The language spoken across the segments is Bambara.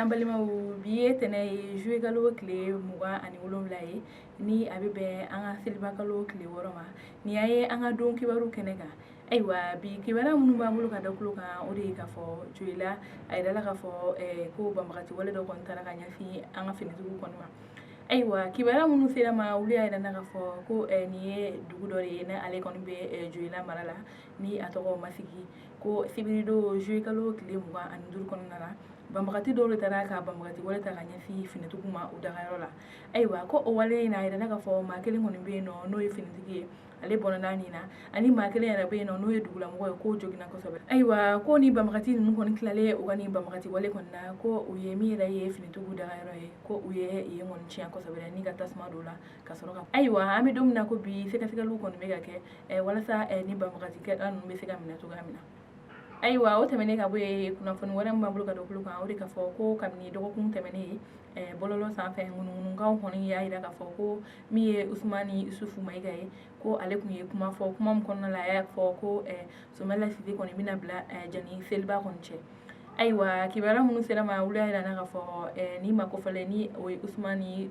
an balimaw bi ye tɛnɛ ye juillet kalo tile 27 ye ni a bɛ bɛn an ka seliba kalo tile 6 ma ni y'a ye an ka don kibaru kɛnɛ kan. Ayiwa bi kibaruya minnu b'an bolo ka da kulo kan o de ye k'a fɔ Joyila a yirala k'a fɔ ko banbagati wale dɔ kɔni taara ka ɲɛsin an ka finitigiw kɔni ma. Ayiwa kibaruya minnu sera ma olu y'a yirana k'a fɔ ko nin ye dugu dɔ de ye ni ale kɔni bɛ Joyila mara la ni a tɔgɔ Masigi ko sibirido juillet kalo tile 25 kɔnɔna na banbagati dɔw de taara ka banbagati wale ta ka ɲɛsin finitigiw ma u dagayɔrɔ la. Ayiwa ko o wale in a yirala k'a fɔ maa kelen kɔni bɛ yen nɔ n'o ye finitigi ye ale bɔnna nin na ani maa kelen yɛrɛ bɛ yen nɔ n'o ye dugulamɔgɔ ye k'o joginna kosɛbɛ. Ayiwa ko ni banbagati ninnu kɔni tilalen u ka nin banbagati wale kɔni na ko u ye min yɛrɛ ye finitigiw dagayɔrɔ ye ko u ye yen kɔni tiɲɛ kosɛbɛ ni ka tasuma dɔw la ka sɔrɔ ka ayiwa an bɛ don min na ko bi sɛgɛsɛgɛliw kɔni bɛ ka kɛ walasa ni banbagati kɛla ninnu bɛ se ka minɛ cogoya min na. Ayiwa o tɛmɛnen ka bɔ yen kunnafoni wɛrɛ min b'an bolo ka don kulo kan o de k'a fɔ ko kabini dɔgɔkun tɛmɛnen bɔlɔlɔ sanfɛ ŋunuŋunukanw kɔni y'a yira k'a fɔ ko min ye Usumani Isufu Mayiga ye ko ale tun ye kuma fɔ kuma min kɔnɔna la a y'a fɔ ko Sumahila Sise kɔni bɛna bila jani seliba kɔni cɛ. Ayiwa kibaruya minnu sera ma olu y'a yirana k'a fɔ ni makofɔlen ni o ye Usumani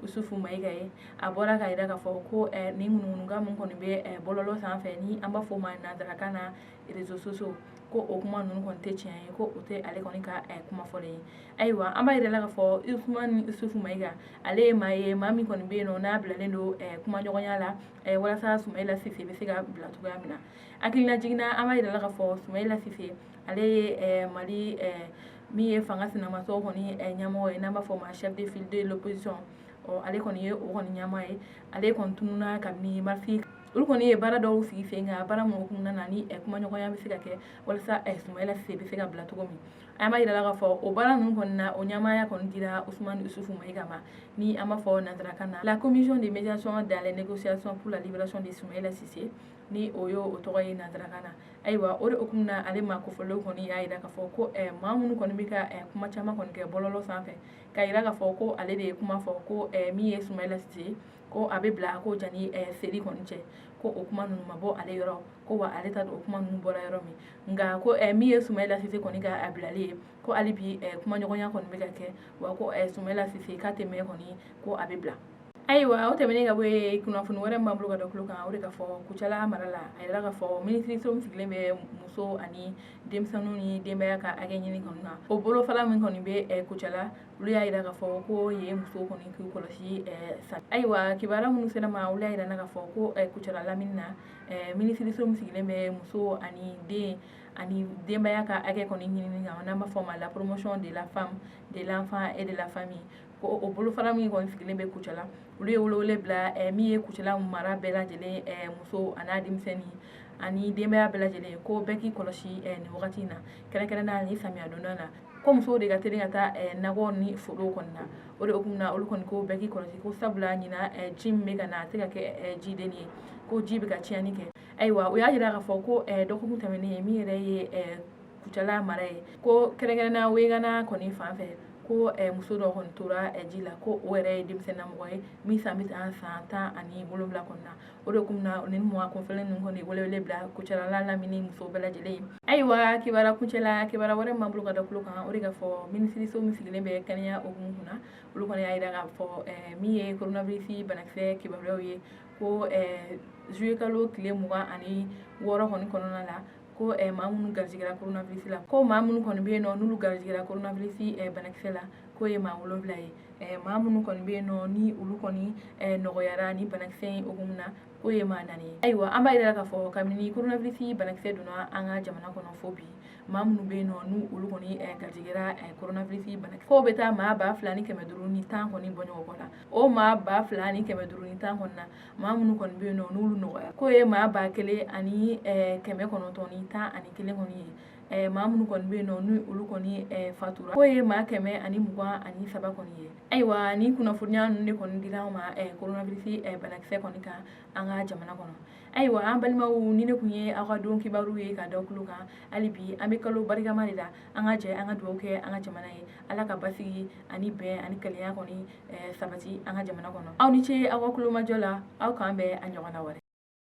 Isufu Mayiga ye a bɔra k'a yira k'a fɔ ko ni ŋunuŋunukan min kɔni bɛ bɔlɔlɔ sanfɛ ni an b'a fɔ o ma nanzarakan na réseaux sociaux ko o kuma ninnu kɔni tɛ tiɲɛ ye ko o tɛ ale kɔni ka kuma fɔlen ye. Ayiwa an b'a yirala k'a fɔ Usumani Isufu Mayiga ale ye maa min kɔni bɛ yen nɔ n'a bilalen don kumaɲɔgɔnya la walasa Sumahila Sise bɛ se ka bila cogoya min na. Hakilina jiginna an b'a yirala k'a fɔ Sumahila Sise ale ye Mali min ye fanga sinamuso kɔni ɲɛmɔgɔ ye n'an b'a fɔ o ma chef de file de l'opposition ale kɔni ye o kɔni ɲɛmaa ye ale kɔni tununa kabini marisi olu kɔni ye baara dɔw sigi sen kan baara min kɔnɔna na ni kumaɲɔgɔnya bɛ se ka kɛ walasa Sumahila Sise bɛ se ka bila cogo min. An b'a yirala k'a fɔ o baara ninnu kɔni na o ɲɛmaaya kɔni dira Usumani Isufu Mayiga ma ni an b'a fɔ nanzarakan na la commission de médiation dans les négociations pour la libération de Sumahila Sise ni o ye o tɔgɔ ye nanzarakan na. Ayiwa o de hukumu na ale ma kofɔlenw kɔni y'a yira k'a fɔ ko maa minnu kɔni bɛ ka kuma caman kɔni kɛ bɔlɔlɔ sanfɛ k'a yira k'a fɔ ko ale de ye kuma fɔ ko min ye Sumahila Sise ko a bɛ bila ko jani seli kɔni cɛ ko o kuma ninnu ma bɔ ale yɔrɔ ko wa ale ta don o kuma ninnu bɔra yɔrɔ min nka ko min ye Sumahila Sise kɔni ka a bilali ye ko hali bi kumaɲɔgɔnya kɔni bɛ ka kɛ wa ko Sumahila Sise k'a tɛ mɛn kɔni ko a bɛ bila. Ayiwa o tɛmɛnen ka bɔ yen kunnafoni wɛrɛ min b'an bolo ka da kulo kan o de k'a fɔ Kucala mara la a yirala k'a fɔ minisiriso min sigilen bɛ muso ani denmisɛnninw ni denbaya ka hakɛ ɲini kɔni na o bolofara min kɔni bɛ Kucala olu y'a yira k'a fɔ ko yen musow kɔni k'u kɔlɔsi ayiwa kibaruya minnu sera ma olu y'a yirana k'a fɔ ko Kucala lamini na minisiriso min sigilen bɛ muso ani den ani denbaya ka hakɛ kɔni ɲinini kan n'an b'a fɔ o ma la promotion de la femme de l'enfant et de la famille ko o bolofara min kɔni sigilen bɛ Kucala olu ye welewele bila min ye Kucala mara bɛɛ lajɛlen muso a n'a denmisɛnnin ani denbaya bɛɛ lajɛlen ko bɛɛ k'i kɔlɔsi nin wagati in na kɛrɛnkɛrɛnnenya ni samiya donda la ko musow de ka teli ka taa nakɔ ni forow kɔni na o de hukumu na olu kɔni ko bɛɛ k'i kɔlɔsi ko sabula ɲina ji min bɛ ka na a tɛ ka kɛ jiden ye ko ji bɛ ka tiɲɛni kɛ. Ayiwa o y'a yira k'a fɔ ko dɔgɔkun tɛmɛnen min yɛrɛ ye Kucala mara ye ko kɛrɛnkɛrɛnnenya Wegana kɔni fan fɛ ko muso dɔ kɔni tora ji la ko o yɛrɛ ye denmisɛnninlamɔgɔ ye min san bɛ taa san 17 kɔni na o de hukumu na ni mɔgɔ kɔnfɛlen ninnu kɔni welewele bila Kucala lamini muso bɛɛ lajɛlen ye. Ayiwa kibaruya kuncɛla kibaruya wɛrɛ min b'an bolo ka da kulo kan o de k'a fɔ minisiriso min sigilen bɛ kɛnɛya hukumu kunna olu kɔni y'a yira k'a fɔ min ye coronavirus banakisɛ kibaruyaw ye ko juillet kalo tile 26 kɔni kɔnɔna la ko maa minnu garijɛgɛra coronavirus la ko maa minnu kɔni bɛ yen nɔ n'olu garijɛgɛra coronavirus banakisɛ la k'o ye maa 7 ye maa minnu kɔni bɛ yen nɔ ni olu kɔni nɔgɔyara ni banakisɛ in hukumu na k'o ye maa 4 ye. Ayiwa an b'a yira k'a fɔ kabini coronavirus banakisɛ donna an ka jamana kɔnɔ fo bi maa minnu bɛ yen nɔ n'u olu kɔni garijɛgɛra coronavirus banakisɛ fo bɛ taa maa 2,510 kɔni bɔ ɲɔgɔn kɔ la o maa 2,510 kɔni na maa minnu kɔni bɛ yen nɔ n'olu nɔgɔyara k'o ye maa 1,911 kɔni ye maa minnu kɔni bɛ yen nɔ ni olu kɔni fatura k'o ye maa 123 kɔni ye. Ayiwa ni kunnafoniya ninnu de kɔni dira an ma coronavirus banakisɛ kɔni kan an ka jamana kɔnɔ. Ayiwa an balimaw ni ne kun ye aw ka don kibaru ye ka da kulo kan hali bi an bɛ kalo barikama de la an ka jɛ an ka dugawu kɛ an ka jamana ye ala ka basigi ani bɛn ani kelenya kɔni sabati an ka jamana kɔnɔ. Aw ni ce aw ka kulomajɔ la aw k'an bɛn a ɲɔgɔnna wɛrɛ.